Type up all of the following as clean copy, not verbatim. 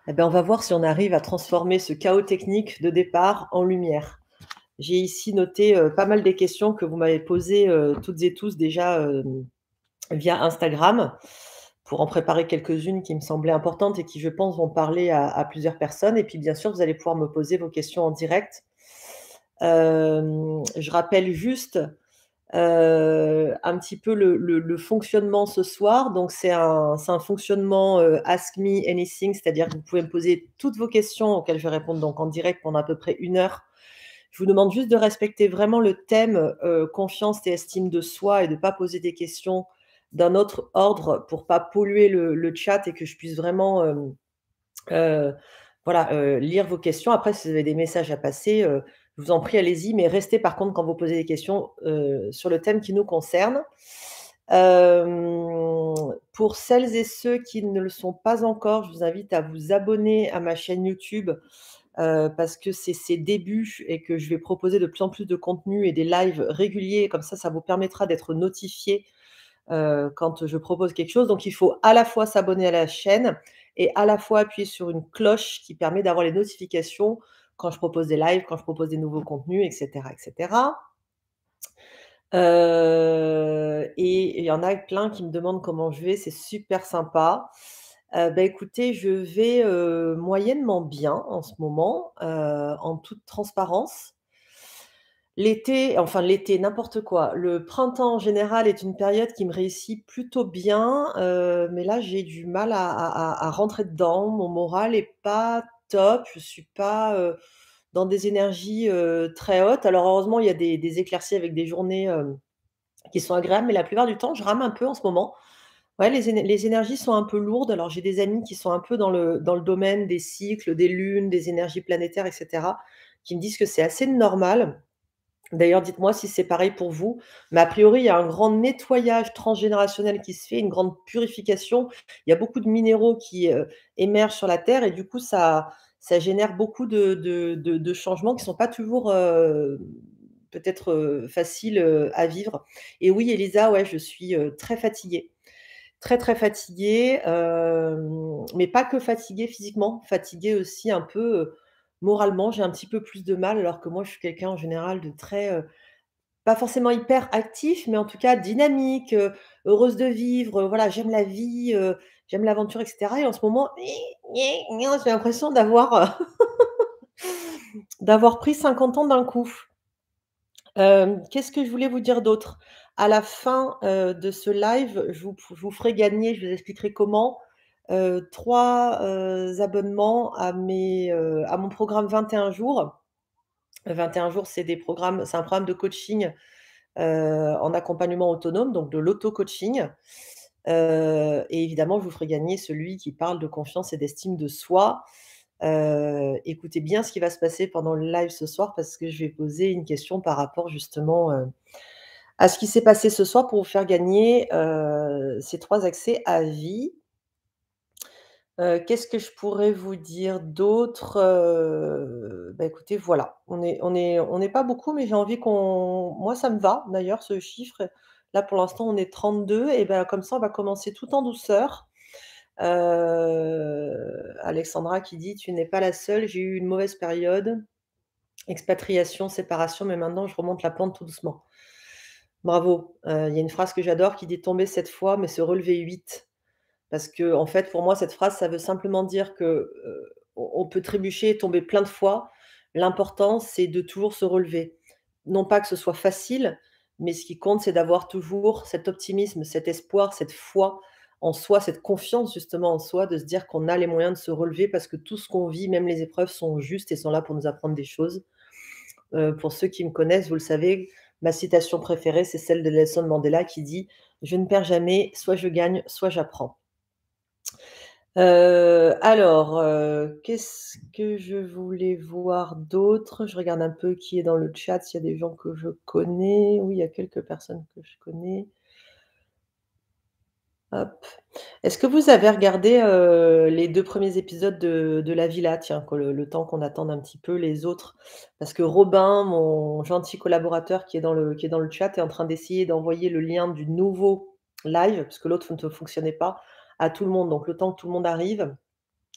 Eh ben, on va voir si on arrive à transformer ce chaos technique de départ en lumière. J'ai ici noté pas mal des questions que vous m'avez posées toutes et tous déjà via Instagram, pour en préparer quelques-unes qui me semblaient importantes et qui, je pense, vont parler à plusieurs personnes. Et puis, bien sûr, vous allez pouvoir me poser vos questions en direct. Je rappelle juste un petit peu le fonctionnement ce soir. Donc c'est un fonctionnement, Ask Me Anything, c'est-à-dire que vous pouvez me poser toutes vos questions auxquelles je vais répondre donc en direct pendant à peu près 1 heure. Je vous demande juste de respecter vraiment le thème, confiance et estime de soi et de pas poser des questions d'un autre ordre pour pas polluer le chat et que je puisse vraiment, voilà, lire vos questions. Après, si vous avez des messages à passer, je vous en prie, allez-y, mais restez par contre quand vous posez des questions, sur le thème qui nous concerne. Pour celles et ceux qui ne le sont pas encore, je vous invite à vous abonner à ma chaîne YouTube, parce que c'est ses débuts et que je vais proposer de plus en plus de contenu et des lives réguliers. Comme ça vous permettra d'être notifiés quand je propose quelque chose. Donc il faut à la fois s'abonner à la chaîne et à la fois appuyer sur une cloche qui permet d'avoir les notifications quand je propose des lives, quand je propose des nouveaux contenus, et cetera, et cetera. Et il y en a plein qui me demandent comment je vais, c'est super sympa. Bah, écoutez, je vais, moyennement bien en ce moment, en toute transparence. L'été, n'importe quoi. Le printemps en général est une période qui me réussit plutôt bien, mais là j'ai du mal à rentrer dedans. Mon moral est pas top, je suis pas, dans des énergies, très hautes. Alors heureusement, il y a des éclaircies avec des journées, qui sont agréables, mais la plupart du temps, je rame un peu en ce moment. Ouais, les énergies sont un peu lourdes. Alors j'ai des amis qui sont un peu dans le domaine des cycles, des lunes, des énergies planétaires et cetera, qui me disent que c'est assez normal. D'ailleurs, dites-moi si c'est pareil pour vous, mais a priori, il y a un grand nettoyage transgénérationnel qui se fait, une grande purification. Il y a beaucoup de minéraux qui, émergent sur la terre et du coup, ça génère beaucoup de changements qui sont pas toujours, peut-être, faciles, à vivre. Et oui, Elisa, ouais, je suis, très fatiguée. Très, très fatiguée, mais pas que fatiguée physiquement, fatiguée aussi un peu, moralement. J'ai un petit peu plus de mal alors que moi, je suis quelqu'un en général de très, pas forcément hyper actif, mais en tout cas dynamique, heureuse de vivre, voilà, j'aime la vie, j'aime l'aventure et cetera et en ce moment, j'ai l'impression d'avoir pris 50 ans d'un coup. Qu'est-ce que je voulais vous dire d'autre? À la fin, de ce live, je vous ferai gagner, je vous expliquerai comment, 3, abonnements à mon programme 21 jours. 21 jours, c'est un programme de coaching, en accompagnement autonome, donc de l'auto-coaching. Et évidemment, je vous ferai gagner celui qui parle de confiance et d'estime de soi. Écoutez bien ce qui va se passer pendant le live ce soir parce que je vais poser une question par rapport justement, à ce qui s'est passé ce soir pour vous faire gagner, ces 3 accès à vie. Qu'est-ce que je pourrais vous dire d'autre? Bah, écoutez, voilà, on est pas beaucoup, mais j'ai envie qu'on moi, ça me va d'ailleurs ce chiffre. Là, pour l'instant, on est 32 et ben, comme ça, on va commencer tout en douceur. Alexandra qui dit: «Tu n'es pas la seule, j'ai eu une mauvaise période, expatriation, séparation, mais maintenant je remonte la pente tout doucement». Bravo, il y a une phrase que j'adore qui dit: «Tomber 7 fois, mais se relever 8». Parce que en fait, pour moi, cette phrase, ça veut simplement dire que, on peut trébucher et tomber plein de fois. L'important, c'est de toujours se relever. Non pas que ce soit facile, mais ce qui compte, c'est d'avoir toujours cet optimisme, cet espoir, cette foi en soi, cette confiance justement en soi, de se dire qu'on a les moyens de se relever parce que tout ce qu'on vit, même les épreuves sont justes et sont là pour nous apprendre des choses. Pour ceux qui me connaissent, vous le savez, ma citation préférée, c'est celle de Nelson Mandela qui dit: «Je ne perds jamais, soit je gagne, soit j'apprends». Alors, qu'est-ce que je voulais voir d'autre? Je regarde un peu qui est dans le chat, s'il y a des gens que je connais. Oui, il y a quelques personnes que je connais. Hop. Est-ce que vous avez regardé, les 2 premiers épisodes de La Villa? Tiens, que le temps qu'on attende un petit peu les autres. Parce que Robin, mon gentil collaborateur qui est dans le chat, est en train d'essayer d'envoyer le lien du nouveau live, parce que l'autre ne fonctionnait pas, à tout le monde. Donc le temps que tout le monde arrive.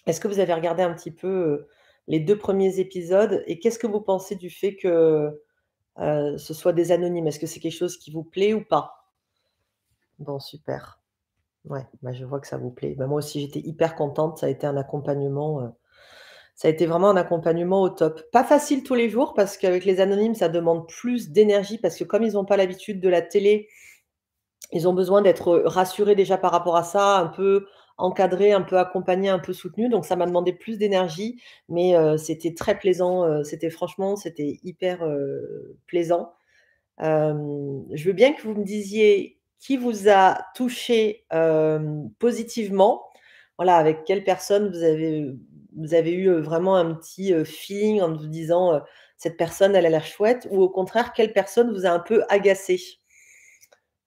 Est-ce que vous avez regardé un petit peu, les 2 premiers épisodes et qu'est-ce que vous pensez du fait que, ce soit des anonymes? Est-ce que c'est quelque chose qui vous plaît ou pas? Bon, super. Ouais, bah, je vois que ça vous plaît. Bah, moi aussi, j'étais hyper contente. Ça a été un accompagnement, ça a été vraiment un accompagnement au top. Pas facile tous les jours parce qu'avec les anonymes, ça demande plus d'énergie parce que comme ils ont pas l'habitude de la télé, ils ont besoin d'être, rassurés déjà par rapport à ça, un peu encadrés, un peu accompagnés, un peu soutenus. Donc ça m'a demandé plus d'énergie, mais c'était très plaisant, c'était franchement, c'était hyper, plaisant. Je veux bien que vous me disiez qui vous a touché, positivement. Voilà, avec quelle personne vous avez eu, vraiment un petit, feeling en vous disant, «Cette personne, elle a l'air chouette» ou au contraire, quelle personne vous a un peu agacé?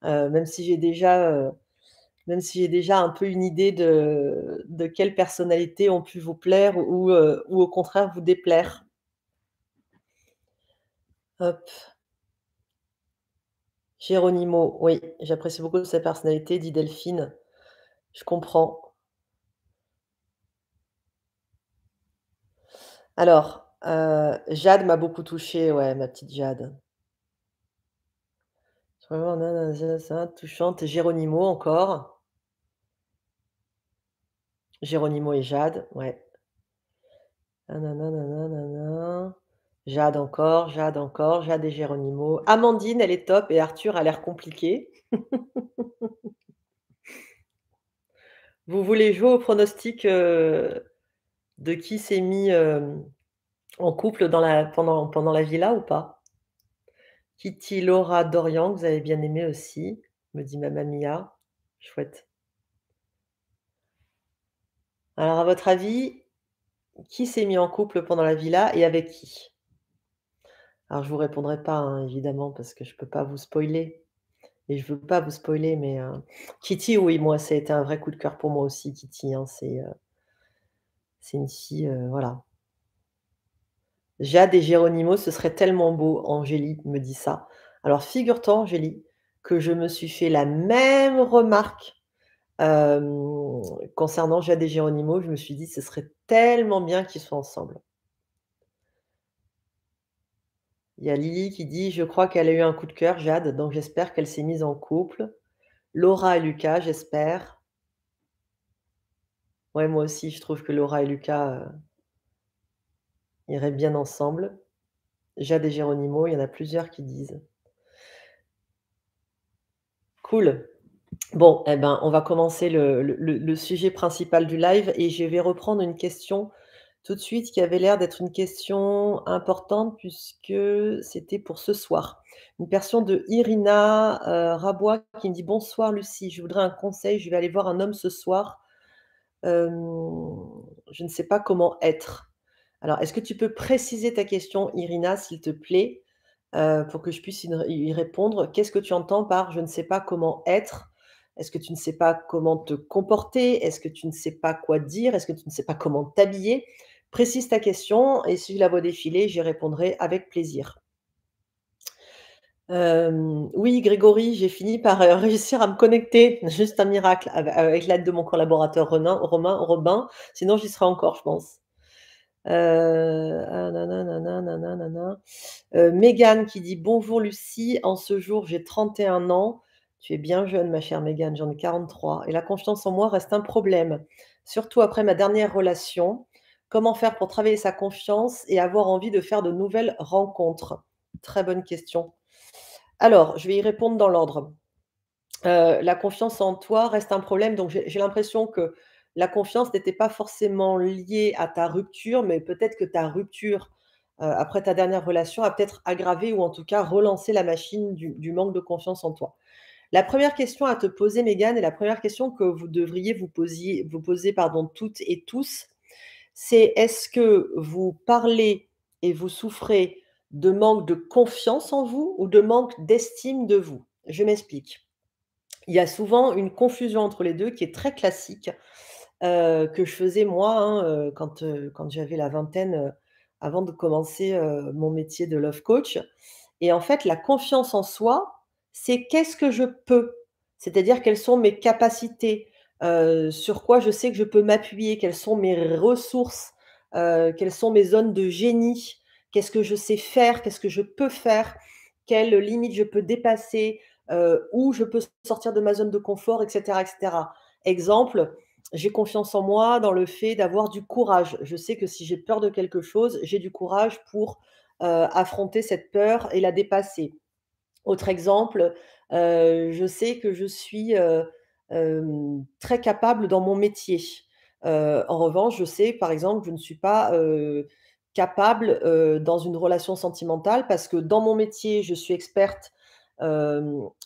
Même si j'ai déjà, même si j'ai déjà un peu une idée de quelles personnalités ont pu vous plaire ou au contraire vous déplaire. Hop, Geronimo, oui, j'apprécie beaucoup sa personnalité, dit Delphine. Je comprends. Alors, Jade m'a beaucoup touchée, ouais, ma petite Jade. Vraiment touchante. Geronimo encore. Geronimo et Jade, ouais. Na Jade encore, Jade encore, Jade et Geronimo. Amandine, elle est top et Arthur a l'air compliqué. Vous voulez jouer au pronostic, de qui s'est mis, en couple pendant la villa ou pas? Kitty, Laura, Dorian, que vous avez bien aimé aussi, me dit Mamma Mia. Chouette. Alors à votre avis, qui s'est mis en couple pendant la villa et avec qui? Alors je vous répondrai pas, hein, évidemment, parce que je peux pas vous spoiler et je veux pas vous spoiler, mais Kitty, oui, moi, ça a été un vrai coup de cœur pour moi aussi, Kitty, hein, c'est une fille, voilà. Jade et Geronimo, ce serait tellement beau, Angélie me dit ça. Alors figure-toi, Angélie, que je me suis fait la même remarque, concernant Jade et Geronimo. Je me suis dit: «Ce serait tellement bien qu'ils soient ensemble». Il y a Lily qui dit: «Je crois qu'elle a eu un coup de cœur, Jade, donc j'espère qu'elle s'est mise en couple». Laura et Lucas, j'espère. Ouais, moi aussi, je trouve que Laura et Lucas, iraient bien ensemble. Jade et Geronimo, il y en a plusieurs qui disent. Cool. Bon, eh ben, on va commencer le sujet principal du live et je vais reprendre une question tout de suite qui avait l'air d'être une question importante puisque c'était pour ce soir. Une personne de Irina, Rabois qui me dit: «Bonsoir Lucie, je voudrais un conseil, je vais aller voir un homme ce soir, je ne sais pas comment être». Alors, est-ce que tu peux préciser ta question, Irina, s'il te plaît, pour que je puisse y répondre? Qu'est-ce que tu entends par: «Je ne sais pas comment être»? Est-ce que tu ne sais pas comment te comporter? Est-ce que tu ne sais pas quoi dire? Est-ce que tu ne sais pas comment t'habiller? Précise ta question et si je la vois défiler, j'y répondrai avec plaisir. Oui, Grégory, j'ai fini par, réussir à me connecter, juste un miracle, avec l'aide de mon collaborateur Robin, sinon j'y serais encore, je pense. Ah nin. Mégane qui dit: «Bonjour Lucie, en ce jour, j'ai 31 ans. Tu es bien jeune ma chère Mégane, j'en ai 43 et la confiance en moi reste un problème, surtout après ma dernière relation. Comment faire pour travailler sa confiance et avoir envie de faire de nouvelles rencontres?» Très bonne question. Alors, je vais y répondre dans l'ordre. La confiance en toi reste un problème, donc j'ai l'impression que la confiance n'était pas forcément liée à ta rupture, mais peut-être que ta rupture, après ta dernière relation a peut-être aggravé ou en tout cas relancé la machine du manque de confiance en toi. La première question à te poser, Mégane, et la première question que vous devriez vous poser, pardon, toutes et tous, c'est: est-ce que vous parlez et vous souffrez de manque de confiance en vous ou de manque d'estime de vous? Je m'explique. Il y a souvent une confusion entre les 2 qui est très classique, que je faisais moi, hein, quand j'avais la vingtaine, avant de commencer, mon métier de love coach et en fait, la confiance en soi, c'est qu'est-ce que je peux? C'est-à-dire quelles sont mes capacités? sur quoi je sais que je peux m'appuyer, quelles sont mes ressources, quelles sont mes zones de génie, qu'est-ce que je sais faire, qu'est-ce que je peux faire, quelles limites je peux dépasser, où je peux sortir de ma zone de confort et cetera et cetera. Exemple, j'ai confiance en moi dans le fait d'avoir du courage. Je sais que si j'ai peur de quelque chose, j'ai du courage pour, affronter cette peur et la dépasser. Autre exemple, je sais que je suis, très capable dans mon métier. En revanche, je sais, par exemple, que je ne suis pas, capable, dans une relation sentimentale parce que dans mon métier, je suis experte,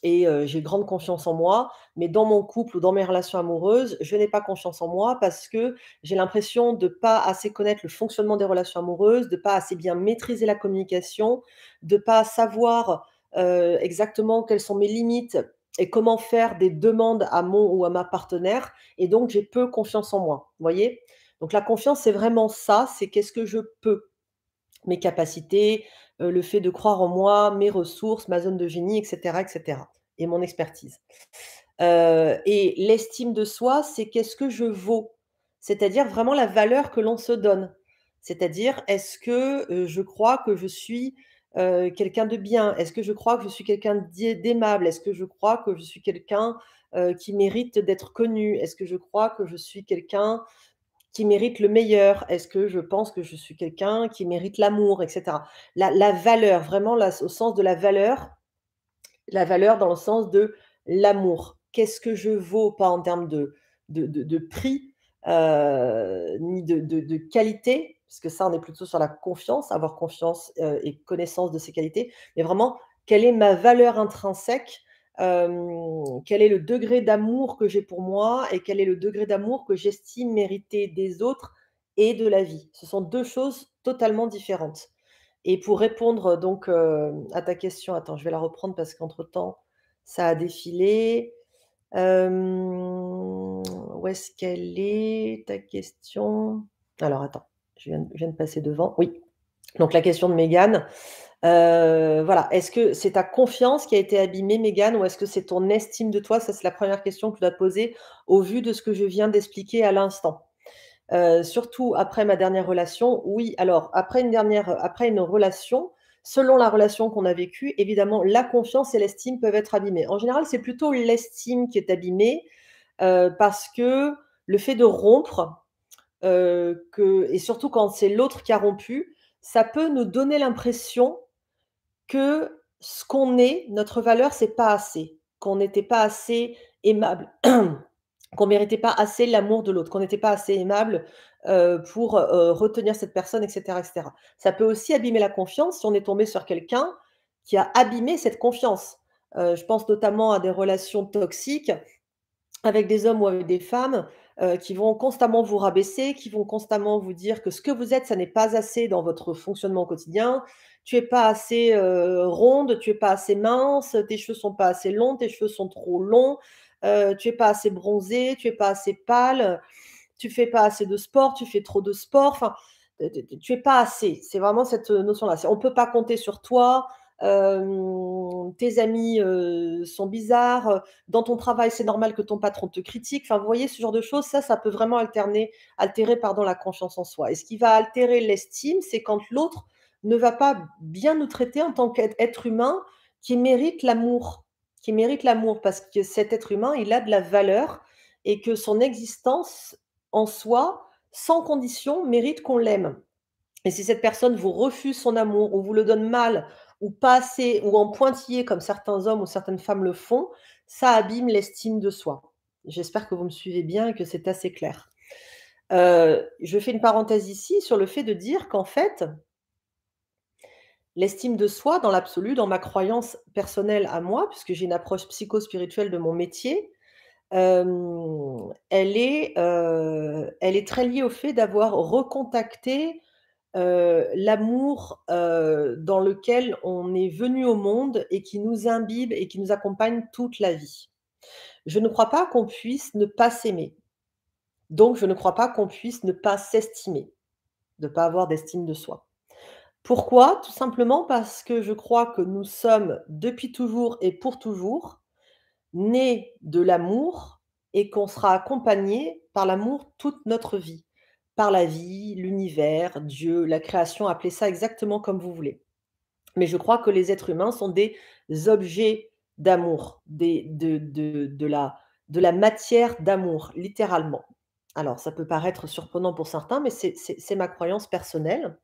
et j'ai grande confiance en moi, mais dans mon couple ou dans mes relations amoureuses, je n'ai pas confiance en moi parce que j'ai l'impression de pas assez connaître le fonctionnement des relations amoureuses, de pas assez bien maîtriser la communication, de pas savoir exactement quelles sont mes limites et comment faire des demandes à mon ou à ma partenaire et donc j'ai peu confiance en moi, vous voyez? Donc la confiance, c'est vraiment ça, c'est qu'est-ce que je peux? Mes capacités, le fait de croire en moi, mes ressources, ma zone de génie et cetera et mon expertise. Et l'estime de soi, c'est qu'est-ce que je vaux? C'est-à-dire vraiment la valeur que l'on se donne. C'est-à-dire, est-ce que, je crois que je suis, quelqu'un de bien? Est-ce que je crois que je suis quelqu'un d'aimable? Est-ce que je crois que je suis quelqu'un, qui mérite d'être connu? Est-ce que je crois que je suis quelqu'un qui mérite le meilleur? Est-ce que je pense que je suis quelqu'un qui mérite l'amour et cetera? La valeur, vraiment la au sens de la valeur dans le sens de l'amour. Qu'est-ce que je vaux? Pas en termes de prix, ni de qualité, parce que ça, on est plutôt sur la confiance, avoir confiance, et connaissance de ses qualités, mais vraiment, quelle est ma valeur intrinsèque? Quel est le degré d'amour que j'ai pour moi et quel est le degré d'amour que j'estime mériter des autres et de la vie? Ce sont 2 choses totalement différentes. Et pour répondre donc, à ta question, attends, je vais la reprendre parce qu'entre-temps, ça a défilé. Où est-ce qu'elle est ta question? Alors attends, je viens de passer devant. Oui, donc la question de Mégane, voilà. Est-ce que c'est ta confiance qui a été abîmée, Mégane, ou est-ce que c'est ton estime de toi? Ça, c'est la première question que tu dois te poser au vu de ce que je viens d'expliquer à l'instant. Surtout après ma dernière relation, oui. Alors après une relation, selon la relation qu'on a vécue, évidemment, la confiance et l'estime peuvent être abîmées. En général, c'est plutôt l'estime qui est abîmée, parce que le fait de rompre, que et surtout quand c'est l'autre qui a rompu, ça peut nous donner l'impression que ce qu'on est, notre valeur, c'est pas assez, qu'on n'était pas assez aimable, qu'on méritait pas assez l'amour de l'autre, qu'on n'était pas assez aimable, pour, retenir cette personne et cetera et cetera. Ça peut aussi abîmer la confiance si on est tombé sur quelqu'un qui a abîmé cette confiance. Je pense notamment à des relations toxiques avec des hommes ou avec des femmes, qui vont constamment vous rabaisser, qui vont constamment vous dire que ce que vous êtes, ça n'est pas assez dans votre fonctionnement au quotidien. Tu es pas assez, ronde, tu es pas assez mince, tes cheveux sont pas assez longs, tes cheveux sont trop longs, tu es pas assez bronzée, tu es pas assez pâle, tu fais pas assez de sport, tu fais trop de sport, enfin, tu es pas assez. C'est vraiment cette, notion-là. C'est on peut pas compter sur toi, tes amis, sont bizarres, dans ton travail, c'est normal que ton patron te critique. Enfin, vous voyez ce genre de choses, ça peut vraiment altérer, pardon, la confiance en soi et ce qui va altérer l'estime, c'est quand l'autre ne va pas bien nous traiter en tant qu'être humain qui mérite l'amour parce que cet être humain, il a de la valeur et que son existence en soi, sans condition, mérite qu'on l'aime. Et si cette personne vous refuse son amour ou vous le donne mal ou pas assez ou en pointillé comme certains hommes ou certaines femmes le font, ça abîme l'estime de soi. J'espère que vous me suivez bien et que c'est assez clair. Je fais une parenthèse ici sur le fait de dire qu'en fait, l'estime de soi dans l'absolu, dans ma croyance personnelle à moi, puisque j'ai une approche psycho-spirituelle de mon métier, elle est très liée au fait d'avoir recontacté, l'amour, dans lequel on est venu au monde et qui nous imbibe et qui nous accompagne toute la vie. Je ne crois pas qu'on puisse ne pas s'aimer. Donc je ne crois pas qu'on puisse ne pas s'estimer, de pas avoir d'estime de soi. Pourquoi? Tout simplement parce que je crois que nous sommes depuis toujours et pour toujours nés de l'amour et qu'on sera accompagné par l'amour toute notre vie, par la vie, l'univers, Dieu, la création, appelez ça exactement comme vous voulez. Mais je crois que les êtres humains sont des objets d'amour, des de la matière d'amour, littéralement. Alors ça peut paraître surprenant pour certains, mais c'est ma croyance personnelle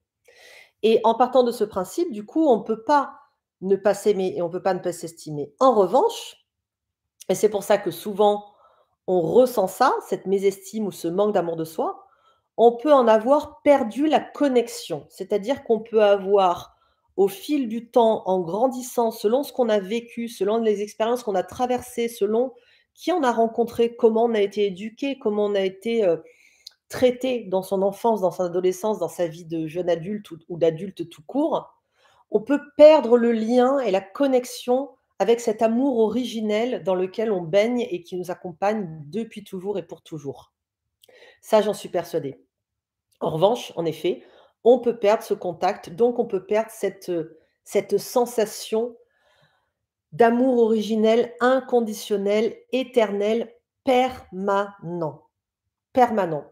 et en partant de ce principe, du coup, on ne peut pas ne pas s'aimer et on ne peut pas ne pas s'estimer. En revanche, et c'est pour ça que souvent on ressent ça, cette mésestime ou ce manque d'amour de soi, on peut en avoir perdu la connexion. C'est-à-dire qu'on peut avoir, au fil du temps, en grandissant, selon ce qu'on a vécu, selon les expériences qu'on a traversées, selon qui on a rencontré, comment on a été éduqué, comment on a été, traité dans son enfance, dans son adolescence, dans sa vie de jeune adulte ou d'adulte tout court, on peut perdre le lien et la connexion avec cet amour originel dans lequel on baigne et qui nous accompagne depuis toujours et pour toujours. Ça, j'en suis persuadée. En revanche, en effet, on peut perdre ce contact, donc on peut perdre cette sensation d'amour originel, inconditionnel, éternel, permanent, permanent.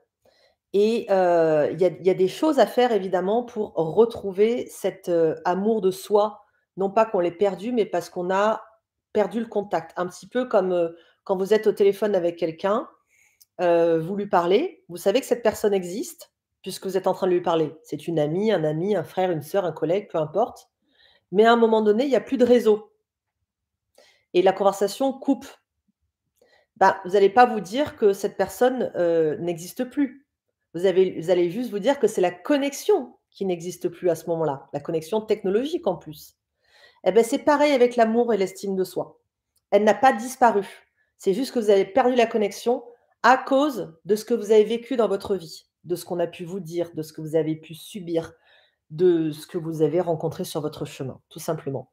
Et il y a des choses à faire évidemment pour retrouver cet, amour de soi. Non pas qu'on l'ait perdu, mais parce qu'on a perdu le contact. Un petit peu comme, quand vous êtes au téléphone avec quelqu'un, vous lui parlez, vous savez que cette personne existe, puisque vous êtes en train de lui parler. C'est une amie, un ami, un frère, une sœur, un collègue, peu importe. Mais à un moment donné, il y a plus de réseau et la conversation coupe. Bah, vous allez pas vous dire que cette personne, n'existe plus. Vous allez juste vous dire que c'est la connexion qui n'existe plus à ce moment-là, la connexion technologique en plus. Et beh, c'est pareil avec l'amour et l'estime de soi. Elle n'a pas disparu. C'est juste que vous avez perdu la connexion à cause de ce que vous avez vécu dans votre vie, de ce qu'on a pu vous dire, de ce que vous avez pu subir, de ce que vous avez rencontré sur votre chemin, tout simplement.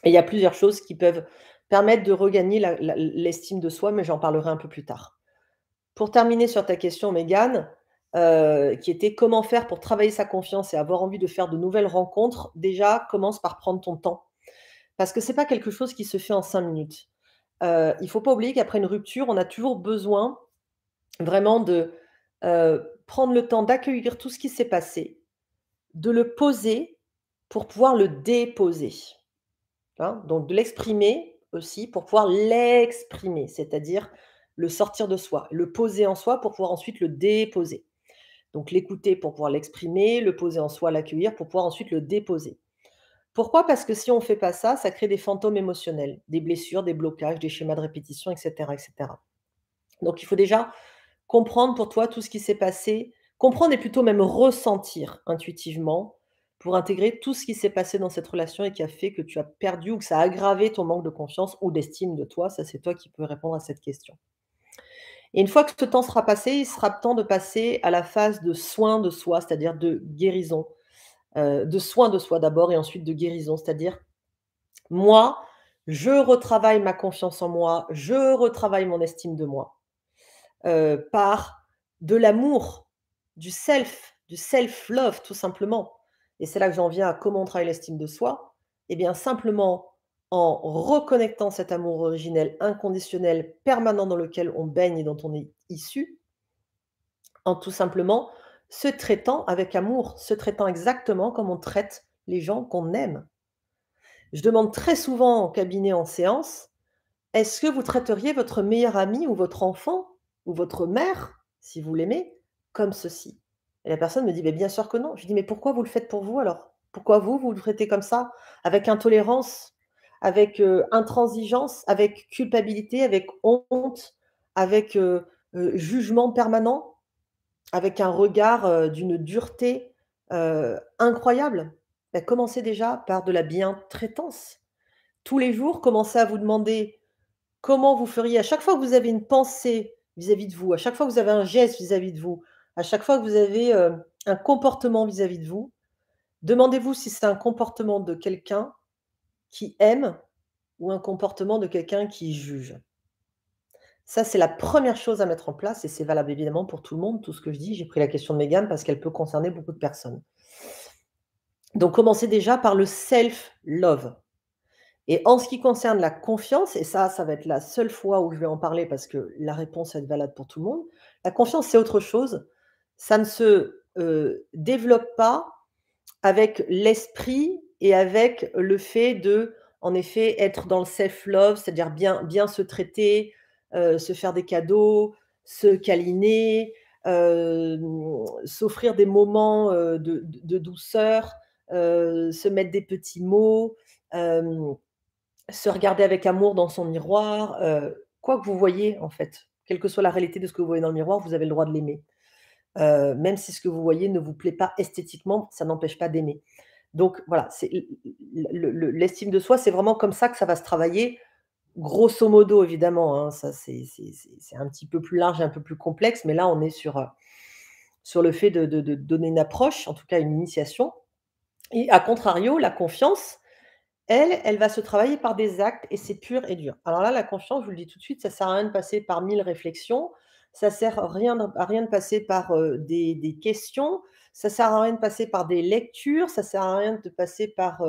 Et il y a plusieurs choses qui peuvent permettre de regagner l'estime de soi, mais j'en parlerai un peu plus tard. Pour terminer sur ta question, Mégane, qui était: «Comment faire pour travailler sa confiance et avoir envie de faire de nouvelles rencontres?» Déjà, commence par prendre ton temps, parce que c'est pas quelque chose qui se fait en 5 minutes. Il faut pas oublier qu'après une rupture, on a toujours besoin vraiment de, prendre le temps d'accueillir tout ce qui s'est passé, de le poser pour pouvoir le déposer. Hein, donc de l'exprimer aussi pour pouvoir l'exprimer, c'est-à-dire le sortir de soi, le poser en soi pour pouvoir ensuite le déposer. Donc l'écouter pour pouvoir l'exprimer, le poser en soi, l'accueillir pour pouvoir ensuite le déposer. Pourquoi? Parce que si on ne fait pas ça, ça crée des fantômes émotionnels, des blessures, des blocages, des schémas de répétition, et cetera, et cetera. Donc il faut déjà comprendre pour toi tout ce qui s'est passé, comprendre et plutôt même ressentir intuitivement pour intégrer tout ce qui s'est passé dans cette relation et qui a fait que tu as perdu ou que ça a aggravé ton manque de confiance ou d'estime de toi. Ça, c'est toi qui peux répondre à cette question. Et une fois que ce temps sera passé, il sera temps de passer à la phase de soin de soi, c'est-à-dire de guérison, de soin de soi d'abord et ensuite de guérison. C'est-à-dire, moi, je retravaille ma confiance en moi, je retravaille mon estime de moi. Par de l'amour, du self love tout simplement. Et c'est là que j'en viens à comment on travaille l'estime de soi. Et bien simplement en reconnectant cet amour originel, inconditionnel, permanent dans lequel on baigne et dont on est issu, en tout simplement se traitant avec amour, se traitant exactement comme on traite les gens qu'on aime. Je demande très souvent en cabinet, en séance: «Est-ce que vous traiteriez votre meilleur ami ou votre enfant ou votre mère, si vous l'aimez, comme ceci?» Et la personne me dit: «Beh, bien sûr que non». Je lui dis: «Mais pourquoi vous le faites pour vous alors? Pourquoi vous, vous le traitez comme ça? Avec intolérance, avec, intransigeance, avec culpabilité, avec honte, avec, jugement permanent, avec un regard, d'une dureté, incroyable?» Bah, commencez déjà par de la bientraitance. Tous les jours, commencez à vous demander comment vous feriez à chaque fois que vous avez une pensée vis-à-vis de vous, à chaque fois que vous avez un geste vis-à-vis de vous, à chaque fois que vous avez, un comportement vis-à-vis de vous, demandez-vous si c'est un comportement de quelqu'un qui aime ou un comportement de quelqu'un qui juge. Ça, c'est la première chose à mettre en place et c'est valable évidemment pour tout le monde, tout ce que je dis. J'ai pris la question de Mégane parce qu'elle peut concerner beaucoup de personnes. Donc commencez déjà par le self love. Et en ce qui concerne la confiance, et ça va être la seule fois où je vais en parler parce que la réponse va être valable pour tout le monde. La confiance, c'est autre chose. Ça ne se, développe pas avec l'esprit et avec le fait de, en effet, être dans le self love, c'est-à-dire bien se traiter, se faire des cadeaux, se câliner, s'offrir des moments, de douceur, se mettre des petits mots, hem se regarder avec amour dans son miroir, quoi que vous voyez en fait, quelle que soit la réalité de ce que vous voyez dans le miroir, vous avez le droit de l'aimer. Même si ce que vous voyez ne vous plaît pas esthétiquement, ça n'empêche pas d'aimer. Donc voilà, c'est l'estime de soi, c'est vraiment comme ça que ça va se travailler, grosso modo évidemment, hein, ça c'est un petit peu plus large et un peu plus complexe, mais là on est sur le fait de donner une approche, en tout cas une initiation. Et à contrario, la confiance, elle va se travailler par des actes et c'est pur et dur. Alors là, la confiance, je vous le dis tout de suite, ça sert à rien de passer par 1000 réflexions, ça sert à rien de passer par, des questions, ça sert à rien de passer par des lectures, ça sert à rien de passer par,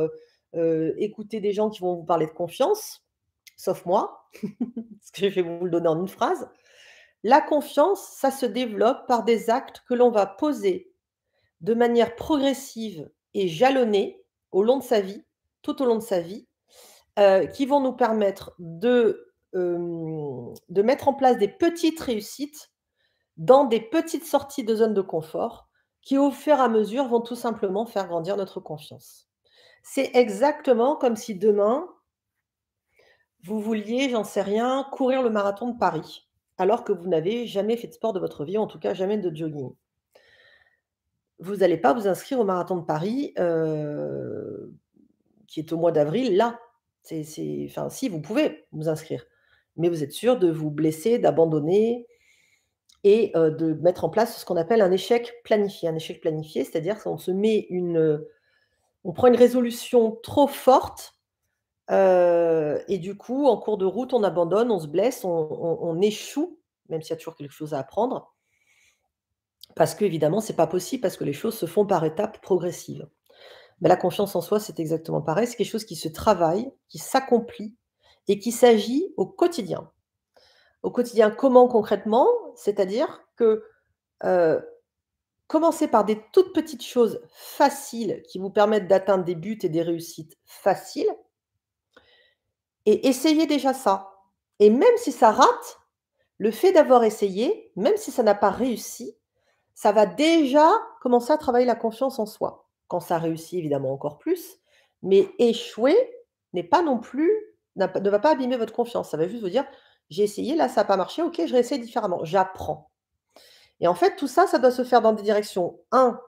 écouter des gens qui vont vous parler de confiance, sauf moi, parce que je vais vous le donner en une phrase. La confiance, ça se développe par des actes que l'on va poser de manière progressive et jalonnée au long de sa vie, tout au long de sa vie, qui vont nous permettre de mettre en place des petites réussites dans des petites sorties de zone de confort qui, au fur et à mesure, vont tout simplement faire grandir notre confiance. C'est exactement comme si demain, vous vouliez, j'en sais rien, courir le marathon de Paris, alors que vous n'avez jamais fait de sport de votre vie, en tout cas jamais de jogging. Vous n'allez pas vous inscrire au marathon de Paris, qui est au mois d'avril, là. Enfin si, vous pouvez vous inscrire, mais vous êtes sûr de vous blesser, d'abandonner et de mettre en place ce qu'on appelle un échec planifié. Un échec planifié, c'est-à-dire qu'on se met on prend une résolution trop forte, et du coup, en cours de route, on abandonne, on se blesse, on échoue, même s'il y a toujours quelque chose à apprendre, parce qu'évidemment, c'est pas possible, parce que les choses se font par étapes progressives. Mais la confiance en soi, c'est exactement pareil. C'est quelque chose qui se travaille, qui s'accomplit et qui s'agit au quotidien. Au quotidien, comment concrètement? C'est-à-dire que, heu, commencez par des toutes petites choses faciles qui vous permettent d'atteindre des buts et des réussites faciles et essayez déjà ça. Et même si ça rate, le fait d'avoir essayé, même si ça n'a pas réussi, ça va déjà commencer à travailler la confiance en soi. Quand ça réussit, évidemment encore plus, mais échouer n'est pas non plus n'a pas ne va pas abîmer votre confiance. Ça va juste vous dire: «J'ai essayé, là ça a pas marché, OK, je réessaye différemment, j'apprends». Et en fait, tout ça, ça doit se faire dans des directions, un,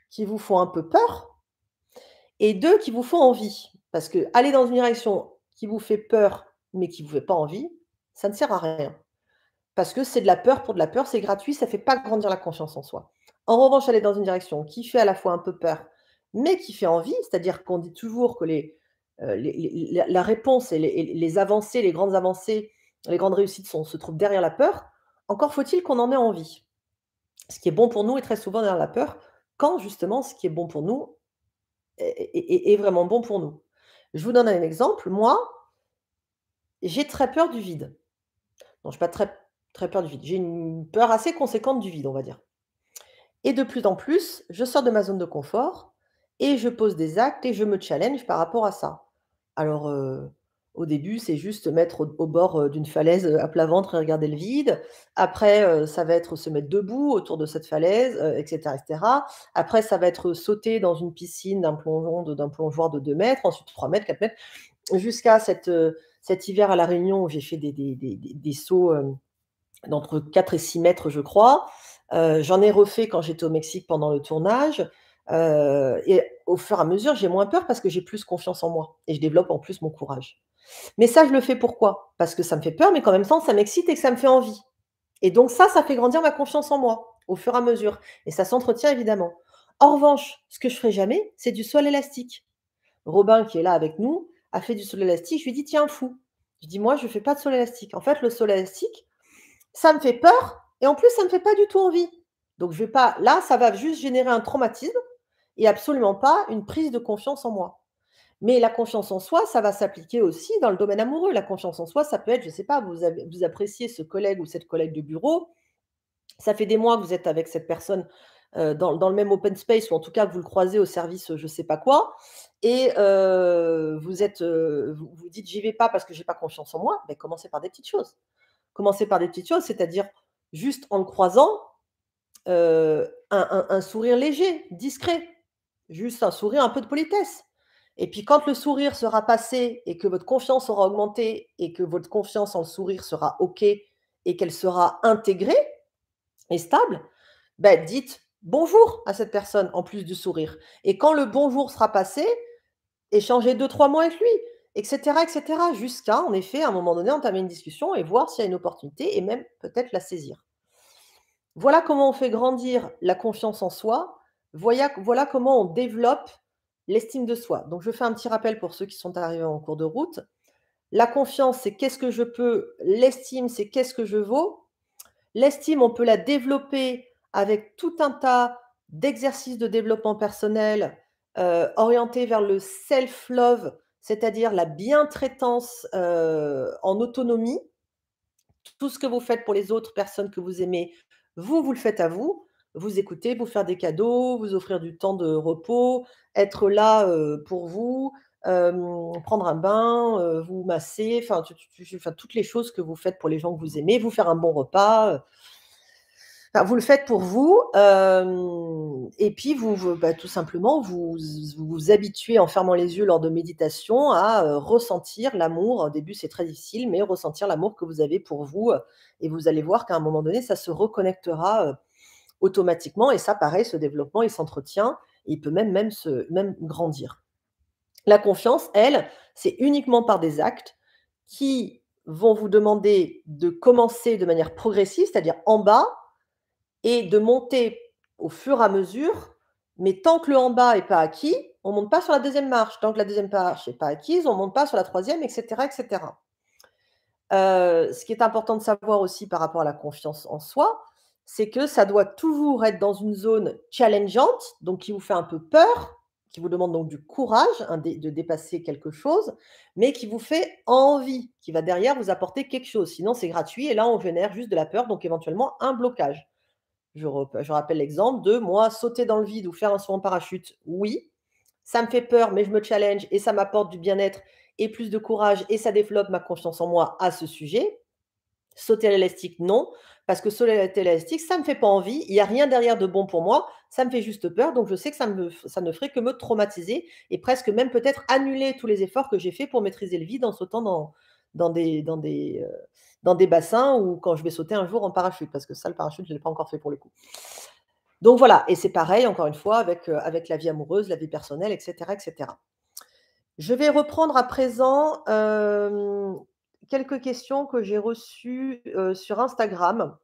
qui vous font un peu peur et 2, qui vous font envie. Parce qu'aller dans une direction qui vous fait peur, mais qui vous fait pas envie, ça ne sert à rien. Parce que c'est de la peur pour de la peur, c'est gratuit, ça fait pas grandir la confiance en soi. En revanche, aller dans une direction qui fait à la fois un peu peur, mais qui fait envie, c'est-à-dire qu'on dit toujours que la réponse et les avancées, les grandes avancées, les grandes réussites se trouvent derrière la peur. Encore faut-il qu'on en ait envie. Ce qui est bon pour nous est très souvent derrière la peur, quand justement ce qui est bon pour nous est vraiment bon pour nous. Je vous donne un exemple. Moi, j'ai très peur du vide. Non, j'ai pas très peur du vide. J'ai une peur assez conséquente du vide, on va dire. Et de plus en plus, je sors de ma zone de confort et je pose des actes et je me challenge par rapport à ça. Alors, au début, c'est juste se mettre au bord, d'une falaise, à plat ventre et regarder le vide. Après, ça va être se mettre debout autour de cette falaise, et cetera et cetera. Après, ça va être sauter dans une piscine d'un plongeoir de 2 mètres, ensuite 3 mètres, 4 mètres, jusqu'à cet hiver à La Réunion où j'ai fait des sauts, d'entre 4 et 6 mètres, je crois. J'en ai refait quand j'étais au Mexique pendant le tournage, et au fur et à mesure, j'ai moins peur parce que j'ai plus confiance en moi et je développe en plus mon courage. Mais ça, je le fais pourquoi? Parce que ça me fait peur, mais qu'en même temps, ça m'excite et que ça me fait envie. Et donc ça fait grandir ma confiance en moi, au fur et à mesure et ça s'entretient évidemment. En revanche, ce que je ferai jamais, c'est du saut à l'élastique. Robin, qui est là avec nous, a fait du saut à l'élastique, je lui ai dit: «Tiens, fou». Je dis: «Moi, je fais pas de saut à l'élastique». En fait, le saut à l'élastique, ça me fait peur et en plus, ça me fait pas du tout envie. Donc je vais pas là, ça va juste générer un traumatisme et absolument pas une prise de confiance en moi. Mais la confiance en soi, ça va s'appliquer aussi dans le domaine amoureux. La confiance en soi, ça peut être, je ne sais pas, vous appréciez ce collègue ou cette collègue de bureau, ça fait des mois que vous êtes avec cette personne, dans le même open space ou en tout cas que vous le croisez au service, je ne sais pas quoi et vous vous dites: «J'y vais pas parce que j'ai pas confiance en moi». Beh, commencez par des petites choses. Commencez par des petites choses, c'est-à-dire juste en le croisant, un sourire léger, discret, juste un sourire, un peu de politesse et puis quand le sourire sera passé et que votre confiance aura augmenté et que votre confiance en le sourire sera OK et qu'elle sera intégrée et stable, bah, dites bonjour à cette personne en plus du sourire et quand le bonjour sera passé, échangez 2-3 mots avec lui et cetera, jusqu'à en effet, à un moment donné, entamer une discussion et voir s'il y a une opportunité et même peut-être la saisir. Voilà comment on fait grandir la confiance en soi, voilà comment on développe l'estime de soi. Donc je fais un petit rappel pour ceux qui sont arrivés en cours de route. La confiance, c'est qu'est-ce que je peux, l'estime, c'est qu'est-ce que je vaux. L'estime, on peut la développer avec tout un tas d'exercices de développement personnel, orientés vers le self-love, c'est-à-dire la bientraitance, en autonomie. Tout ce que vous faites pour les autres personnes que vous aimez, vous le faites à vous. Vous écouter, vous faire des cadeaux, vous offrir du temps de repos, être là, pour vous, prendre un bain, vous masser, enfin enfin toutes les choses que vous faites pour les gens que vous aimez, vous faire un bon repas, enfin vous le faites pour vous, et puis bah, tout simplement vous habituez en fermant les yeux lors de méditation à, ressentir l'amour. Au début, c'est très difficile, mais ressentir l'amour que vous avez pour vous, et vous allez voir qu'à un moment donné, ça se reconnectera, automatiquement et ça pareil, ce développement, il s'entretient, il peut même grandir. La confiance, elle, c'est uniquement par des actes qui vont vous demander de commencer de manière progressive, c'est-à-dire en bas et de monter au fur et à mesure, mais tant que le en bas est pas acquis, on monte pas sur la deuxième marche. Tant que la deuxième marche est pas acquise, on monte pas sur la troisième, et cetera, et cetera. Ce qui est important de savoir aussi par rapport à la confiance en soi, c'est que ça doit toujours être dans une zone challengeante, donc qui vous fait un peu peur, qui vous demande donc du courage, de dépasser quelque chose, mais qui vous fait envie, qui va derrière vous apporter quelque chose. Sinon, c'est gratuit et là, on génère juste de la peur, donc éventuellement un blocage. Je rappelle l'exemple de moi, sauter dans le vide ou faire un saut en parachute, oui, ça me fait peur, mais je me challenge et ça m'apporte du bien-être et plus de courage et ça développe ma confiance en moi à ce sujet. Sauter à l'élastique, non, parce que sauter à l'élastique, ça me fait pas envie, il y a rien derrière de bon pour moi, ça me fait juste peur, donc je sais que ça ne ferait que me traumatiser et presque même peut-être annuler tous les efforts que j'ai faits pour maîtriser le vide en sautant dans des dans des, heu, dans des bassins ou quand je vais sauter un jour en parachute, parce que ça, le parachute, je ne l'ai pas encore fait pour le coup. Donc voilà et c'est pareil encore une fois avec la vie amoureuse, la vie personnelle et cetera, et cetera. Je vais reprendre à présent, quelques questions que j'ai reçues, sur Instagram.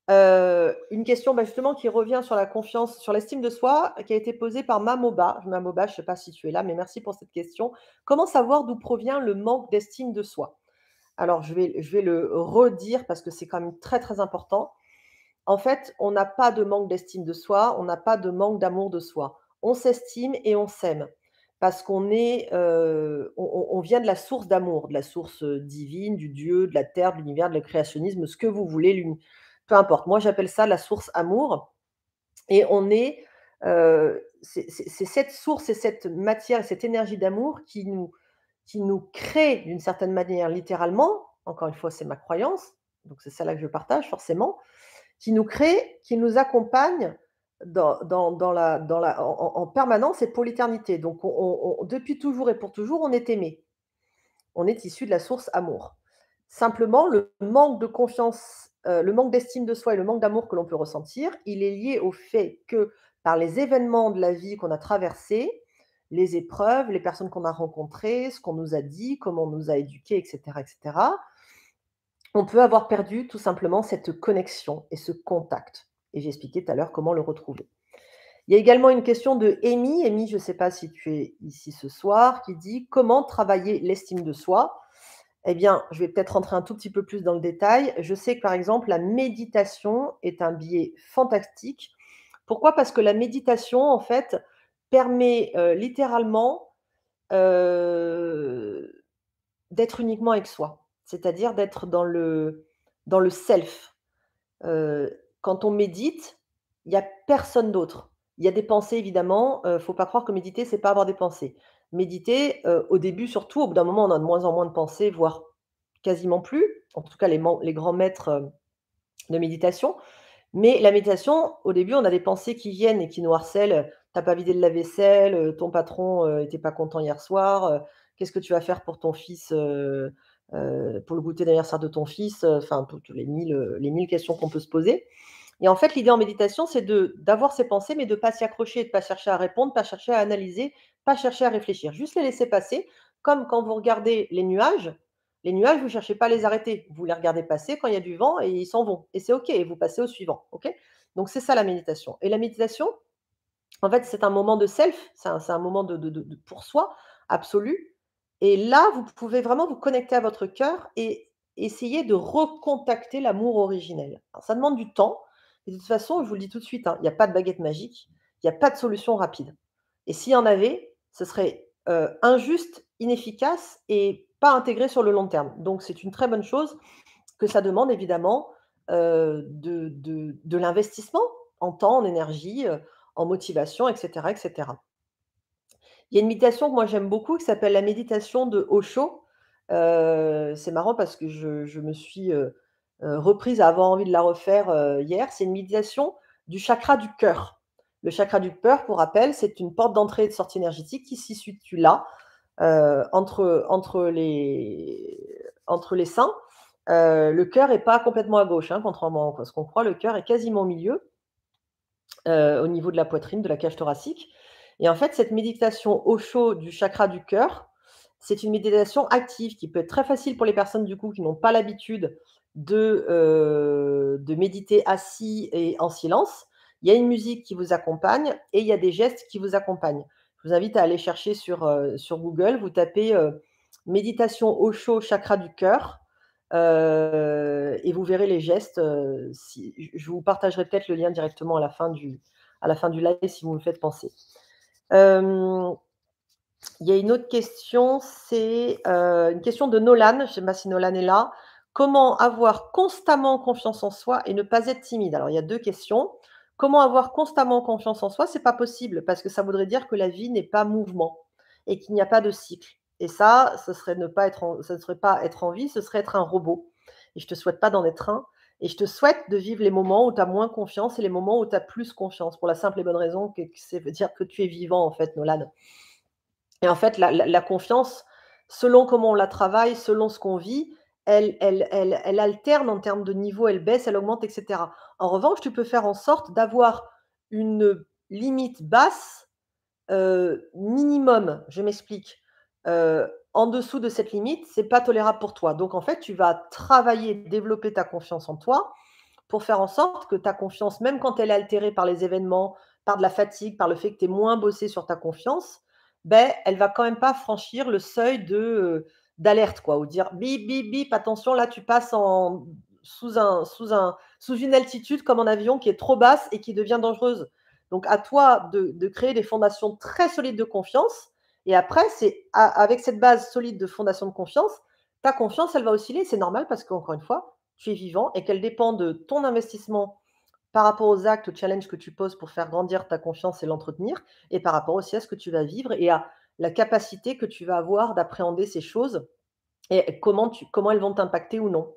Une question, bah, justement qui revient sur la confiance, sur l'estime de soi, qui a été posée par Mamoba. Mamoba, je ne sais pas si tu es là, mais merci pour cette question. Comment savoir d'où provient le manque d'estime de soi? Alors je vais le redire parce que c'est quand même très, très important. En fait, on n'a pas de manque d'estime de soi, on n'a pas de manque d'amour de soi. On s'estime et on s'aime parce qu'on est, on vient de la source d'amour, de la source, divine, du Dieu, de la terre, de l'univers, de le créationnisme, ce que vous voulez, peu importe. Moi, j'appelle ça la source amour et on est, c'est cette source et cette matière et cette énergie d'amour qui nous crée d'une certaine manière littéralement, encore une fois, c'est ma croyance, donc c'est celle-là que je partage forcément, qui nous crée, qui nous accompagne en permanence et pour l'éternité. Donc depuis toujours et pour toujours, on est aimé. On est issu de la source amour. Simplement, le manque de confiance, le manque d'estime de soi et le manque d'amour que l'on peut ressentir, il est lié au fait que par les événements de la vie qu'on a traversés, les épreuves, les personnes qu'on a rencontrées, ce qu'on nous a dit, comment on nous a éduqués, et cetera, on peut avoir perdu tout simplement cette connexion et ce contact et j'ai expliqué tout à l'heure comment le retrouver. Il y a également une question de Amy. Amy, je ne sais pas si tu es ici ce soir, qui dit: «Comment travailler l'estime de soi?» Eh bien, je vais peut-être rentrer un tout petit peu plus dans le détail. Je sais que, par exemple, la méditation est un biais fantastique. Pourquoi? Parce que la méditation, en fait, permet, littéralement, heu, d'être uniquement avec soi. C'est-à-dire d'être dans le self. Quand on médite, il y a personne d'autre. Il y a des pensées évidemment, faut pas croire que méditer, c'est pas avoir des pensées. Méditer, au début surtout, au bout d'un moment, on a de moins en moins de pensées, voire quasiment plus. En tout cas, les grands maîtres, de méditation. Mais la méditation, au début, on a des pensées qui viennent et qui nous harcèlent. «Tu pas vidé le lave-vaisselle, ton patron, était pas content hier soir, qu'est-ce que tu vas faire pour ton fils, pour le goûter d'anniversaire de ton fils?» Enfin, toutes les 1000 questions qu'on peut se poser. Et en fait, l'idée en méditation, c'est d'avoir ces pensées, mais de pas s'y accrocher, de pas chercher à répondre, pas chercher à analyser, pas chercher à réfléchir. Juste les laisser passer, comme quand vous regardez les nuages, vous cherchez pas à les arrêter. Vous les regardez passer quand il y a du vent et ils s'en vont et c'est OK et vous passez au suivant, OK? Donc c'est ça la méditation et la méditation, en fait, c'est un moment de self, c'est un moment de pour soi, absolu et là, vous pouvez vraiment vous connecter à votre cœur et essayer de recontacter l'amour originel. Alors ça demande du temps et de toute façon, je vous le dis tout de suite, hein, il y a pas de baguette magique, il y a pas de solution rapide et s'il y en avait, ce serait, injuste, inefficace et pas intégré sur le long terme. Donc c'est une très bonne chose que ça demande évidemment, de l'investissement en temps, en énergie, en motivation et cetera et cetera. Il y a une méditation que moi j'aime beaucoup qui s'appelle la méditation de Osho. C'est marrant parce que je me suis, reprise à avoir envie de la refaire, hier. C'est une méditation du chakra du cœur. Le chakra du cœur, pour rappel, c'est une porte d'entrée et de sortie énergétique qui se situe là, entre les seins. Le cœur est pas complètement à gauche, hein, contrairement à ce qu'on croit. Le cœur est quasiment au milieu, au niveau de la poitrine, de la cage thoracique et en fait, cette méditation au chaud du chakra du cœur, c'est une méditation active qui peut être très facile pour les personnes, du coup, qui n'ont pas l'habitude de méditer assis et en silence. Il y a une musique qui vous accompagne et il y a des gestes qui vous accompagnent. Je vous invite à aller chercher sur Google, vous tapez, méditation Osho chakra du cœur, et vous verrez les gestes, si je vous partagerai peut-être le lien directement à la fin du live si vous me faites penser. Hem, il y a une autre question, c'est, une question de Nolan, je ne sais pas si Nolan est là. Comment avoir constamment confiance en soi et ne pas être timide? Alors il y a 2 questions. Comment avoir constamment confiance en soi? C'est pas possible parce que ça voudrait dire que la vie n'est pas mouvement et qu'il n'y a pas de cycle et ça, ce ne serait pas être en vie, ce serait être un robot et je te souhaite pas d'en être un et je te souhaite de vivre les moments où tu as moins confiance et les moments où tu as plus confiance pour la simple et bonne raison que ça veut dire que tu es vivant en fait, Nolan. Et en fait, la confiance, selon comment on la travaille, selon ce qu'on vit, elle alterne en termes de niveau, elle baisse, elle augmente et cetera. En revanche, tu peux faire en sorte d'avoir une limite basse, minimum. Je m'explique. En dessous de cette limite, c'est pas tolérable pour toi. Donc en fait, tu vas travailler, développer ta confiance en toi pour faire en sorte que ta confiance, même quand elle est altérée par les événements, par de la fatigue, par le fait que tu aies moins bossé sur ta confiance, beh, elle va quand même pas franchir le seuil d'alerte quoi, ou dire: «Bip, bip, bip, attention là tu passes sous une altitude comme en avion qui est trop basse et qui devient dangereuse». Donc à toi de créer des fondations très solides de confiance et après c'est a avec cette base solide de fondation de confiance, ta confiance elle va osciller, c'est normal parce qu'encore une fois, tu es vivant et qu'elle dépend de ton investissement par rapport aux actes, aux challenges que tu poses pour faire grandir ta confiance et l'entretenir et par rapport aussi à ce que tu vas vivre et à la capacité que tu vas avoir d'appréhender ces choses et comment elles vont t'impacter ou non.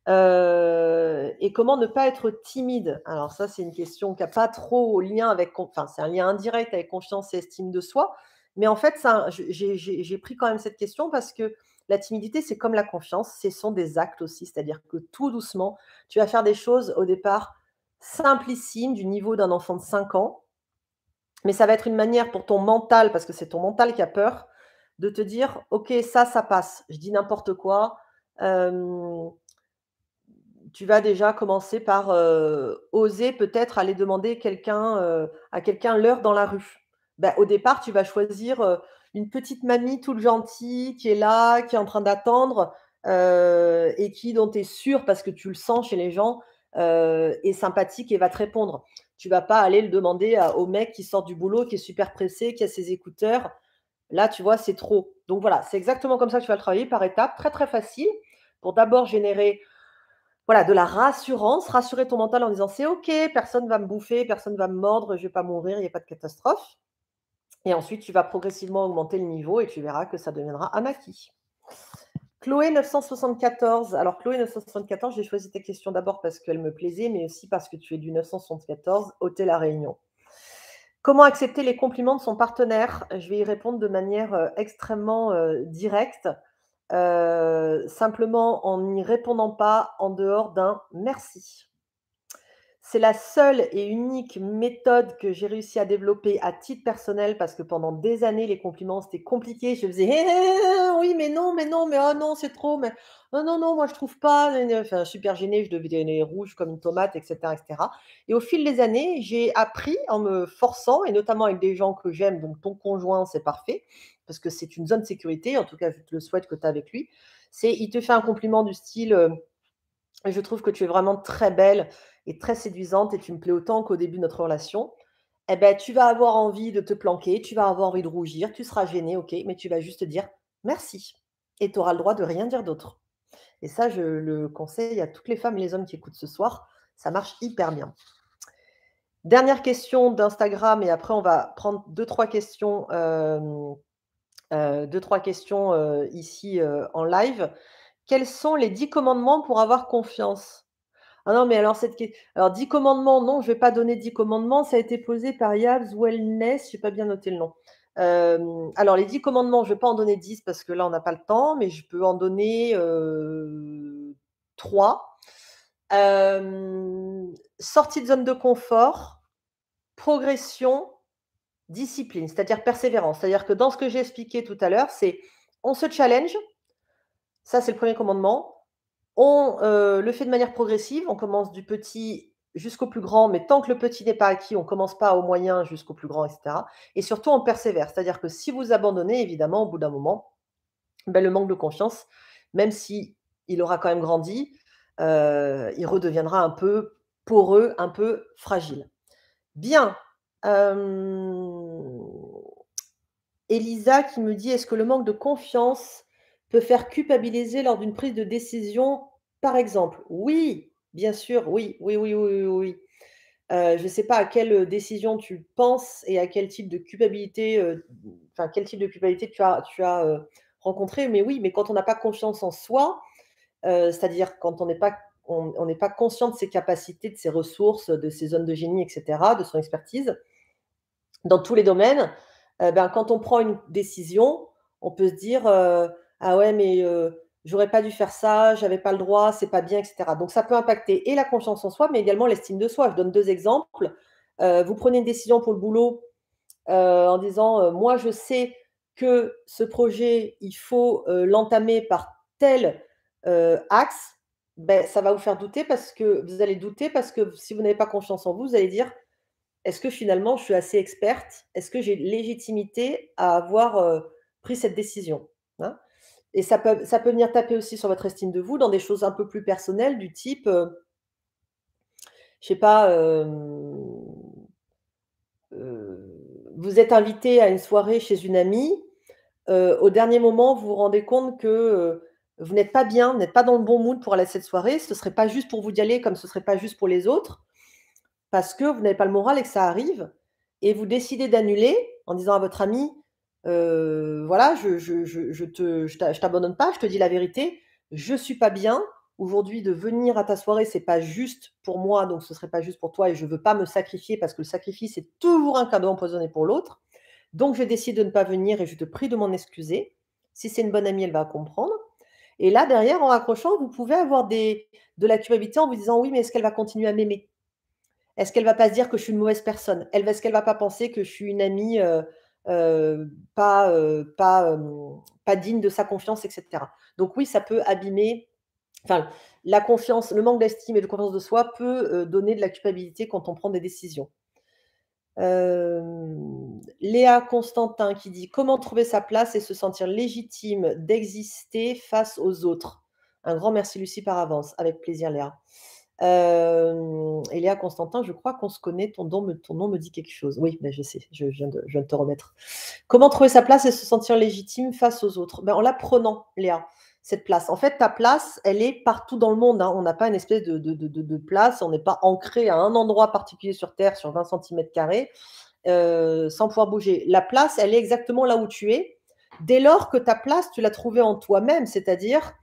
Et comment ne pas être timide? Alors ça, c'est une question qui a pas trop lien avec enfin, c'est un lien indirect avec confiance et estime de soi, mais en fait, ça j'ai pris quand même cette question parce que la timidité, c'est comme la confiance, ce sont des actes aussi. C'est-à-dire que tout doucement, tu vas faire des choses au départ simplissimes, du niveau d'un enfant de 5 ans, mais ça va être une manière pour ton mental, parce que c'est ton mental qui a peur, de te dire: «OK, ça passe». Je dis n'importe quoi, hem tu vas déjà commencer par, oser peut-être aller demander à quelqu'un l'heure dans la rue. Bah, au départ, tu vas choisir, une petite mamie toute gentille qui est là, qui est en train d'attendre, et qui dont tu es sûre, parce que tu le sens chez les gens, est sympathique et va te répondre. Tu vas pas aller le demander au mec qui sort du boulot, qui est super pressé, qui a ses écouteurs. Là, tu vois, c'est trop. Donc voilà, c'est exactement comme ça que tu vas le travailler par étapes, très, très facile, pour d'abord générer, voilà, de la rassurance, rassurer ton mental en disant: «C'est OK, personne va me bouffer, personne va me mordre, je vais pas mourir, il y a pas de catastrophe». Et ensuite, tu vas progressivement augmenter le niveau et tu verras que ça deviendra un acquis. Chloé 974. Alors Chloé 974, j'ai choisi ta question d'abord parce qu'elle me plaisait, mais aussi parce que tu es du 974, ôter la Réunion. Comment accepter les compliments de son partenaire? Je vais y répondre de manière, extrêmement, directe, simplement en n'y répondant pas en dehors d'un «merci». C'est la seule et unique méthode que j'ai réussi à développer à titre personnel parce que pendant des années, les compliments, c'était compliqué. Je faisais: «Hé, hé, hé, oui, mais non, mais oh non, c'est trop, mais oh non, non, moi je trouve pas, gna gna», enfin super gênée, je devenais rouge comme une tomate et cetera et au fil des années, j'ai appris en me forçant et notamment avec des gens que j'aime, donc ton conjoint, c'est parfait parce que c'est une zone de sécurité, en tout cas, je te le souhaite que tu as avec lui. C'est il te fait un compliment du style, je trouve que tu es vraiment très belle et très séduisante et tu me plais autant qu'au début de notre relation. Eh ben, tu vas avoir envie de te planquer, tu vas avoir envie de rougir, tu seras gêné, OK, mais tu vas juste dire merci et tu auras le droit de rien dire d'autre. Et ça, je le conseille à toutes les femmes et les hommes qui écoutent ce soir, ça marche hyper bien. Dernière question d'Instagram et après on va prendre deux-trois questions, 2-3 questions, ici, en live. Quels sont les 10 commandements pour avoir confiance? Ah non, mais alors cette ques alors 10 commandements, non, je vais pas donner 10 commandements, ça a été posé par Yabs Wellness, j'ai pas bien noté le nom. Alors les 10 commandements, je vais pas en donner 10 parce que là, on n'a pas le temps, mais je peux en donner, 3. Sortie de zone de confort, progression, discipline, c'est-à-dire persévérance. C'est-à-dire que dans ce que j'ai expliqué tout à l'heure, c'est on se challenge, ça c'est le premier commandement. On, le fait de manière progressive, on commence du petit jusqu'au plus grand, mais tant que le petit n'est pas acquis, on commence pas au moyen jusqu'au plus grand et cetera et surtout on persévère. C'est-à-dire que si vous abandonnez, évidemment, au bout d'un moment, ben, le manque de confiance, même si il aura quand même grandi, il redeviendra un peu poreux, un peu fragile. Bien, hem, Elisa qui me dit: «Est-ce que le manque de confiance peut faire culpabiliser lors d'une prise de décision, par exemple?» Oui, bien sûr, oui, oui, oui, oui, oui, oui. Je ne sais pas à quelle, décision tu penses et à quel type de culpabilité, enfin quel type de culpabilité tu as, rencontré, mais oui, mais quand on n'a pas confiance en soi, c'est-à-dire quand on n'est pas conscient de ses capacités, de ses ressources, de ses zones de génie et cetera, de son expertise, dans tous les domaines, ben, quand on prend une décision, on peut se dire, «Ah ouais, mais j'aurais pas dû faire ça, j'avais pas le droit, c'est pas bien» et cetera. Donc ça peut impacter et la confiance en soi, mais également l'estime de soi. Je donne 2 exemples. Vous prenez une décision pour le boulot, en disant, «Moi, je sais que ce projet, il faut, l'entamer par tel, axe». Beh, ça va vous faire douter parce que vous allez douter parce que si vous n'avez pas confiance en vous, vous allez dire: est-ce que finalement je suis assez experte? Est-ce que j'ai légitimité à avoir, pris cette décision? Hein? Et ça peut venir taper aussi sur votre estime de vous dans des choses un peu plus personnelles du type, je sais pas, vous êtes invité à une soirée chez une amie, au dernier moment, vous vous rendez compte que, vous n'êtes pas bien, vous n'êtes pas dans le bon mood pour aller à cette soirée. Ce serait pas juste pour vous d'y aller comme ce serait pas juste pour les autres. Parce que vous n'avez pas le moral et que ça arrive et vous décidez d'annuler en disant à votre ami, voilà, je t'abandonne pas, je te dis la vérité, je suis pas bien. Aujourd'hui de venir à ta soirée, c'est pas juste pour moi, donc ce serait pas juste pour toi et je veux pas me sacrifier parce que le sacrifice, c'est toujours un cadeau empoisonné pour l'autre. Donc je décide de ne pas venir et je te prie de m'en excuser. Si c'est une bonne amie, elle va comprendre et là derrière, en raccrochant, vous pouvez avoir de la culpabilité en vous disant: «Oui, mais est-ce qu'elle va continuer à m'aimer?» Est-ce qu'elle va pas se dire que je suis une mauvaise personne? Est-ce qu'elle va pas penser que je suis une amie, pas digne de sa confiance et cetera? Donc oui, ça peut abîmer, enfin, la confiance, le manque d'estime et de confiance de soi peut, donner de la culpabilité quand on prend des décisions. Léa Constantin qui dit: «Comment trouver sa place et se sentir légitime d'exister face aux autres?» Un grand merci Lucie par avance. Avec plaisir Léa. Et Léa Constantin, je crois qu'on se connaît, ton nom me dit quelque chose. Oui, mais je sais, je viens de te remettre. Comment trouver sa place et se sentir légitime face aux autres? Ben, en la prenant, Léa, cette place. En fait, ta place, elle est partout dans le monde, hein. On n'a pas une espèce de place, on n'est pas ancré à un endroit particulier sur Terre, sur 20 cm², sans pouvoir bouger. La place, elle est exactement là où tu es. Dès lors que ta place, tu l'as trouvée en toi-même, c'est-à-dire,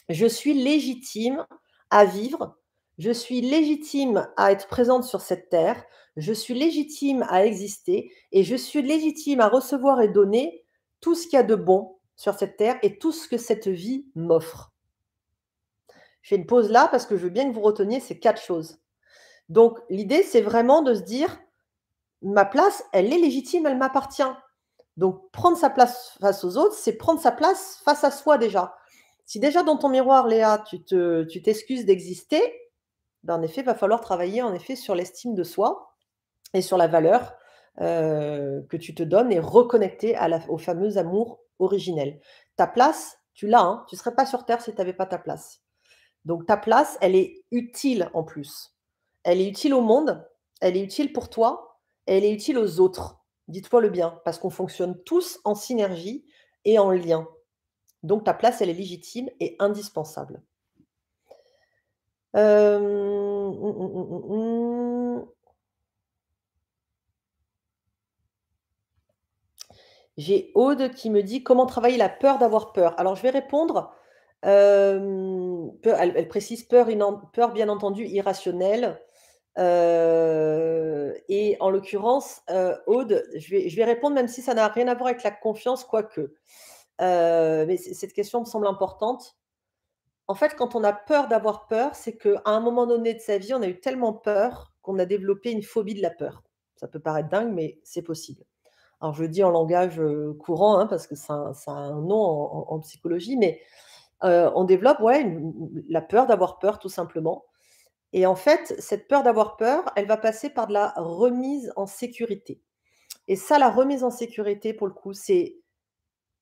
je suis légitime à vivre, je suis légitime à être présente sur cette terre, je suis légitime à exister et je suis légitime à recevoir et donner tout ce qu'il y a de bon sur cette terre et tout ce que cette vie m'offre. Je fais une pause là parce que je veux bien que vous reteniez ces 4 choses. Donc l'idée, c'est vraiment de se dire: «Ma place, elle est légitime, elle m'appartient». Donc prendre sa place face aux autres, c'est prendre sa place face à soi déjà. Si déjà dans ton miroir, Léa, tu t'excuses d'exister, ben, en effet, il va falloir travailler en effet sur l'estime de soi et sur la valeur, que tu te donnes et reconnecter au fameux amour originel. Ta place, tu l'as, hein, tu ne serais pas sur terre si tu avais pas ta place. Donc ta place, elle est utile en plus. Elle est utile au monde, elle est utile pour toi, et elle est utile aux autres. Dis-toi le bien, parce qu'on fonctionne tous en synergie et en lien. Donc ta place, elle est légitime et indispensable. Mmh, mmh, mmh, mmh. J'ai Aude qui me dit: «Comment travailler la peur d'avoir peur?» Alors je vais répondre, elle précise peur bien entendu irrationnelle, et en l'occurrence, Aude, je vais répondre même si ça n'a rien à voir avec la confiance, quoique. Mais cette question me semble importante. En fait, quand on a peur d'avoir peur, c'est qu'à un moment donné de sa vie, on a eu tellement peur qu'on a développé une phobie de la peur. Ça peut paraître dingue, mais c'est possible. Alors je le dis en langage, courant, hein, parce que ça a un nom en psychologie, mais on développe, ouais, la peur d'avoir peur tout simplement. Et en fait, cette peur d'avoir peur, elle va passer par de la remise en sécurité. Et ça, la remise en sécurité, pour le coup, c'est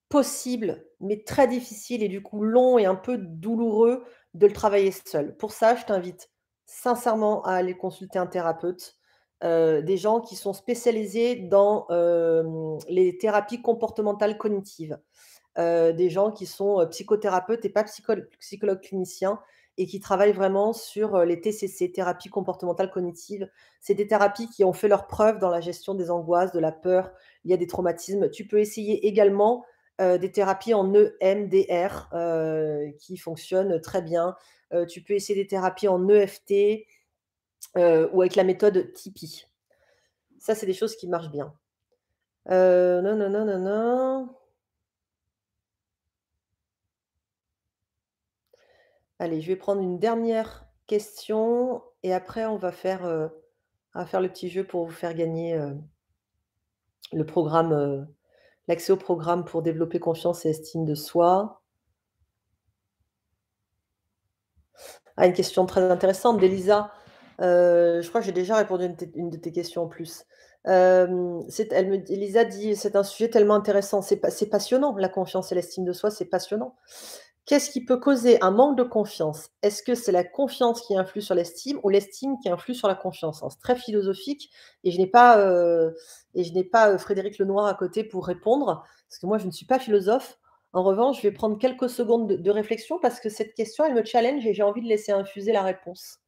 possible, mais très difficile et du coup long et un peu douloureux de le travailler seul. Pour ça, je t'invite sincèrement à aller consulter un thérapeute, des gens qui sont spécialisés dans, les thérapies comportementales cognitives, des gens qui sont, psychothérapeutes et pas psychologues cliniciens et qui travaillent vraiment sur, les TCC, thérapies comportementales cognitives. C'est des thérapies qui ont fait leurs preuves dans la gestion des angoisses, de la peur, il y a des traumatismes. Tu peux essayer également, des thérapies en EMDR, qui fonctionnent très bien. Tu peux essayer des thérapies en EFT, ou avec la méthode Tipeee. Ça, c'est des choses qui marchent bien. Nin nin nin nin nin. Allez, je vais prendre une dernière question et après on va faire le petit jeu pour vous faire gagner, le programme, l'accès au programme pour développer confiance et estime de soi. Ah, une question très intéressante d'Elisa. Je crois que j'ai déjà répondu à une de tes questions en plus. Elisa dit: «C'est un sujet tellement intéressant». C'est passionnant, la confiance et l'estime de soi, c'est passionnant. Qu'est-ce qui peut causer un manque de confiance? Est-ce que c'est la confiance qui influe sur l'estime ou l'estime qui influe sur la confiance? Alors c'est très philosophique et je n'ai pas, Frédéric Lenoir à côté pour répondre, parce que moi je ne suis pas philosophe. En revanche, je vais prendre quelques secondes de réflexion parce que cette question, elle me challenge et j'ai envie de laisser infuser la réponse.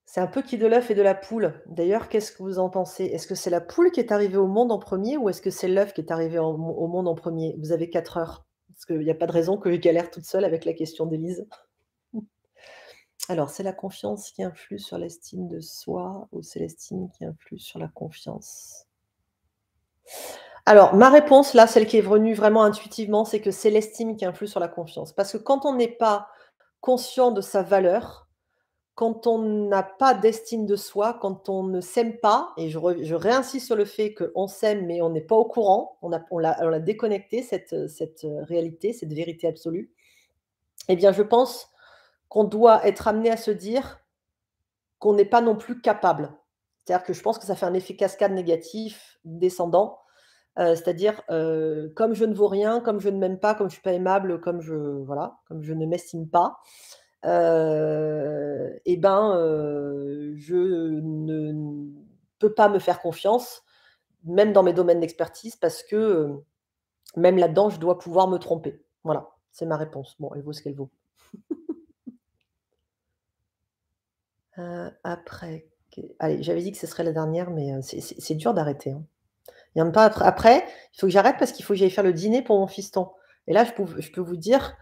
C'est un peu qui de l'œuf et de la poule. D'ailleurs, qu'est-ce que vous en pensez? Est-ce que c'est la poule qui est arrivée au monde en premier ou est-ce que c'est l'œuf qui est arrivé au monde en premier? Vous avez 4 heures, parce qu'il y a pas de raison que je galère toute seule avec la question d'Élise. Alors, c'est la confiance qui influe sur l'estime de soi ou c'est l'estime qui influe sur la confiance? Alors, ma réponse là, celle qui est venue vraiment intuitivement, c'est que c'est l'estime qui influe sur la confiance. Parce que quand on n'est pas conscient de sa valeur, quand on n'a pas d'estime de soi, quand on ne s'aime pas, et je réinsiste sur le fait qu'on s'aime, mais on n'est pas au courant, on l'a déconnecté cette réalité, cette vérité absolue, eh bien, je pense qu'on doit être amené à se dire qu'on n'est pas non plus capable. C'est-à-dire que je pense que ça fait un effet cascade négatif descendant, c'est-à-dire, comme je ne vaux rien, comme je ne m'aime pas, comme je suis pas aimable, comme je voilà, comme je ne m'estime pas, et ben, je ne peux pas me faire confiance, même dans mes domaines d'expertise parce que, même là-dedans, je dois pouvoir me tromper. Voilà, c'est ma réponse. Bon, elle vaut ce qu'elle vaut. Après que allez, j'avais dit que ce serait la dernière, mais, c'est dur d'arrêter, hein. Il y a même pas après, il faut que j'arrête parce qu'il faut que j'aille faire le dîner pour mon fiston et là, je peux vous dire,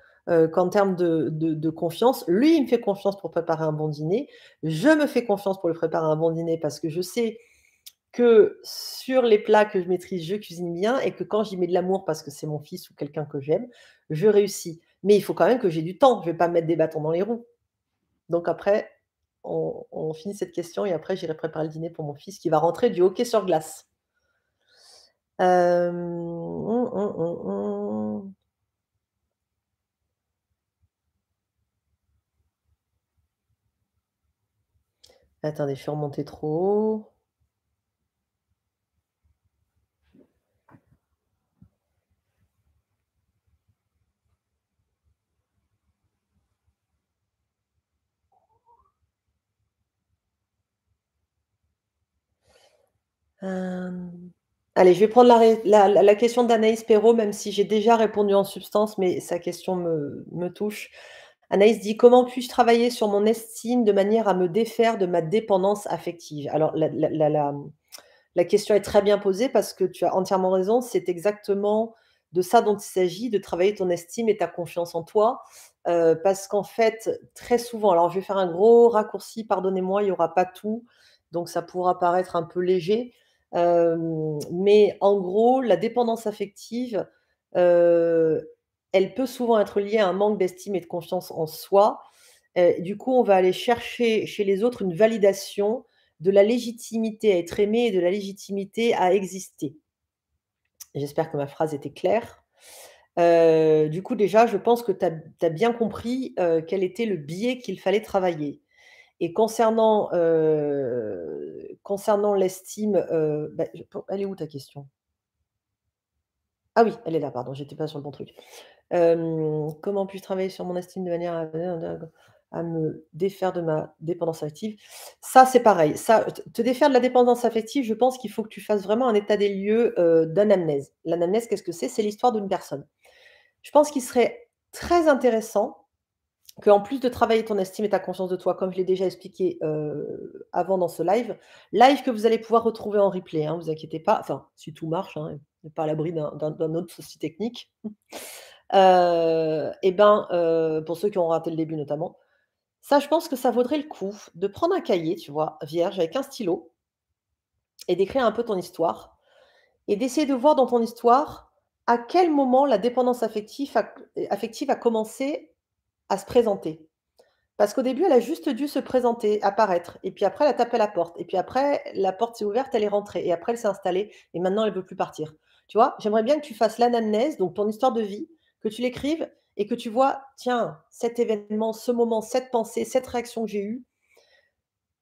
qu'en termes de confiance, lui, il me fait confiance pour préparer un bon dîner. Je me fais confiance pour lui préparer un bon dîner parce que je sais que sur les plats que je maîtrise, je cuisine bien et que quand j'y mets de l'amour parce que c'est mon fils ou quelqu'un que j'aime, je réussis. Mais il faut quand même que j'ai du temps. Je vais pas me mettre des bâtons dans les roues. Donc après, on finit cette question et après j'irai préparer le dîner pour mon fils qui va rentrer du hockey sur glace. Mmh. Attendez, je suis remontée trop haut. Hem, allez, je vais prendre la question d'Anaïs Perrault, même si j'ai déjà répondu en substance, mais sa question me touche. Anaïs dit: «Comment puis-je travailler sur mon estime de manière à me défaire de ma dépendance affective?» Alors la question est très bien posée parce que tu as entièrement raison, c'est exactement de ça dont il s'agit, de travailler ton estime et ta confiance en toi. Parce qu'en fait, très souvent alors je vais faire un gros raccourci, pardonnez-moi, il y aura pas tout, donc ça pourra paraître un peu léger. Mais en gros, la dépendance affective, heu, elle peut souvent être liée à un manque d'estime et de confiance en soi. Du coup, on va aller chercher chez les autres une validation de la légitimité à être aimé et de la légitimité à exister. J'espère que ma phrase était claire. Du coup, déjà, je pense que tu as bien compris, quel était le biais qu'il fallait travailler et concernant l'estime, bah, je elle est où ta question? Ah oui, elle est là, pardon, j'étais pas sur le bon truc. Comment puis-je travailler sur mon estime de manière à me défaire de ma dépendance affective? Ça, c'est pareil. Ça, te défaire de la dépendance affective, je pense qu'il faut que tu fasses vraiment un état des lieux, d'anamnèse. L'anamnèse, qu'est-ce que c'est? C'est l'histoire d'une personne. Je pense qu'il serait très intéressant qu'en plus de travailler ton estime et ta conscience de toi, comme je l'ai déjà expliqué, avant dans ce live que vous allez pouvoir retrouver en replay, hein, vous inquiétez pas, enfin, si tout marche, hein, on n'est pas à l'abri d'un autre souci technique. Et ben, pour ceux qui ont raté le début notamment, ça, je pense que ça vaudrait le coup de prendre un cahier, tu vois, vierge avec un stylo et d'écrire un peu ton histoire et d'essayer de voir dans ton histoire à quel moment la dépendance affective a commencé à se présenter. Parce qu'au début, elle a juste dû se présenter, apparaître et puis après elle a tapé à la porte et puis après la porte s'est ouverte, elle est rentrée et après elle s'est installée et maintenant elle veut plus partir. Tu vois? J'aimerais bien que tu fasses l'anamnèse, donc ton histoire de vie, que tu l'écrives et que tu vois: «Tiens, cet événement, ce moment, cette pensée, cette réaction que j'ai eue,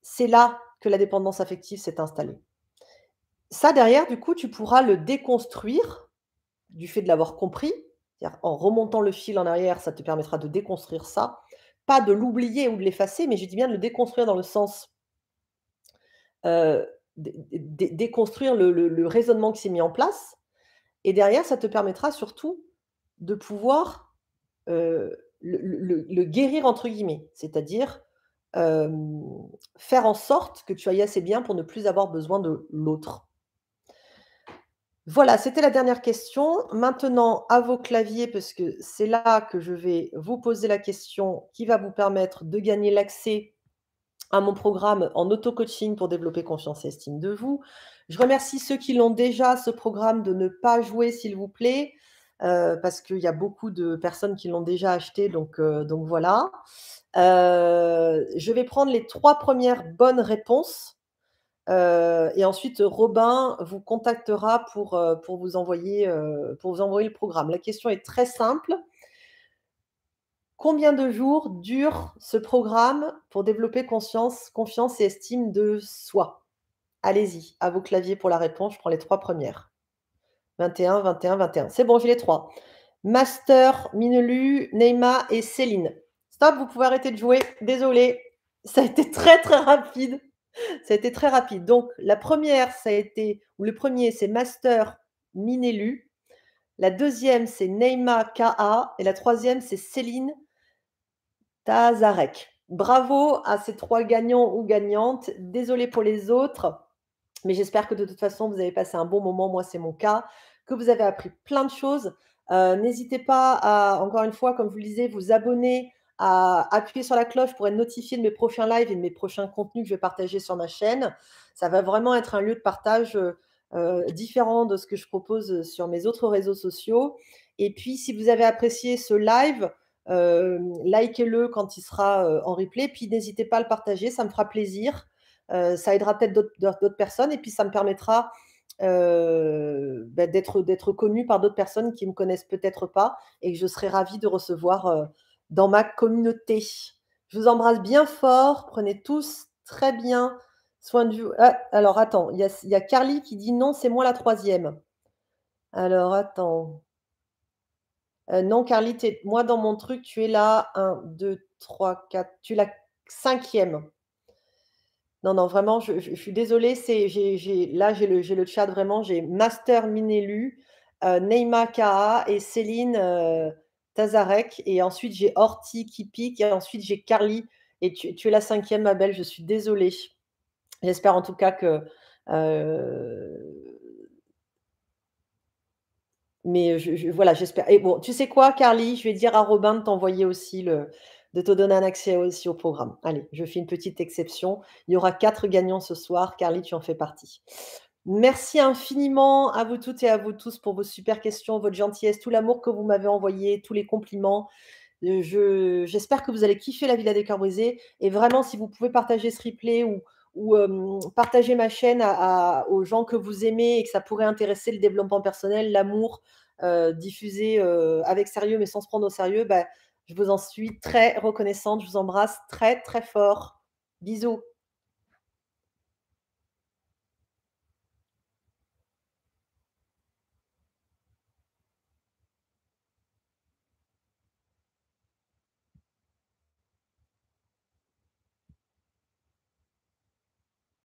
c'est là que la dépendance affective s'est installée». Ça derrière, du coup, tu pourras le déconstruire du fait de l'avoir compris, c'est-à-dire en remontant le fil en arrière, ça te permettra de déconstruire ça. Pas de l'oublier ou de l'effacer, mais je dis bien de le déconstruire dans le sens, déconstruire le raisonnement qui s'est mis en place et derrière, ça te permettra surtout de pouvoir, le «guérir» entre guillemets. C'est-à-dire, hem, faire en sorte que tu ailles assez bien pour ne plus avoir besoin de l'autre. Voilà, c'était la dernière question. Maintenant, à vos claviers, parce que c'est là que je vais vous poser la question qui va vous permettre de gagner l'accès à mon programme en auto-coaching pour développer confiance et estime de vous. Je remercie ceux qui l'ont déjà, ce programme, de ne pas jouer, s'il vous plaît, parce qu'il y a beaucoup de personnes qui l'ont déjà acheté, donc voilà. Je vais prendre les 3 premières bonnes réponses. Et ensuite, Robin vous contactera pour vous envoyer le programme. La question est très simple: combien de jours dure ce programme pour développer confiance et estime de soi? Allez-y, à vos claviers pour la réponse, je prends les 3 premières. 21, 21, 21. C'est bon, j'ai les 3. Master, Minelu, Neima et Céline. Stop, vous pouvé arrêter de jouer, désolée. Ça a été très, très rapide. Ça a été très rapide. Donc la première, ça a été ou le premier, c'est Master Minelu. La deuxième, c'est Neima Ka et la troisième, c'est Céline Tazarek. Bravo à ces 3 gagnants ou gagnantes. Désolée pour les autres, mais j'espère que de toute façon, vous avez passé un bon moment. Moi, c'est mon cas, que vous avez appris plein de choses. N'hésitez pas à, encore une fois, comme je vous le disais, vous abonner, à appuyer sur la cloche pour être notifié de mes prochains lives et de mes prochains contenus que je vais partager sur ma chaîne. Ça va vraiment être un lieu de partage, différent de ce que je propose, sur mes autres réseaux sociaux. Et puis si vous avez apprécié ce live, likez-le quand il sera, en replay, puis n'hésitez pas à le partager, ça me fera plaisir. Ça aidera peut-être d'autres personnes et puis ça me permettra, d'être connue par d'autres personnes qui me connaissent peut-être pas et que je serai ravie de recevoir, dans ma communauté. Je vous embrasse bien fort, prenez tous très bien soin de vous. Ah, alors attends, il y a Carly qui dit: «Non, c'est moi la troisième». Alors attends, non Carly, tu moi dans mon truc, tu es la 1, 2, 3, 4, tu es la cinquième. Non, non, vraiment, je suis désolée, c'est j'ai le chat vraiment, j'ai Master Minelu, Neima Ka et Céline, Tazarek et ensuite j'ai Horty qui pique et ensuite j'ai Carly et tu es la cinquième ma belle, je suis désolée. J'espère en tout cas que, heu, mais je voilà, j'espère et bon, tu sais quoi Carly? Je vais dire à Robin de t'envoyer aussi de te donner un accès aussi au programme. Allez, je fais une petite exception. Il y aura 4 gagnants ce soir. Carly, tu en fais partie. Merci infiniment à vous toutes et à vous tous pour vos super questions, votre gentillesse, tout l'amour que vous m'avez envoyé, tous les compliments. Je j'espère que vous allez kiffer la Villa des Cœurs Brisés et vraiment si vous pouvez partager ce replay ou partager ma chaîne aux gens que vous aimez et que ça pourrait intéresser le développement personnel, l'amour, diffusé, avec sérieux mais sans se prendre au sérieux, bah, je vous en suis très reconnaissante. Je vous embrasse très, très fort. Bisous.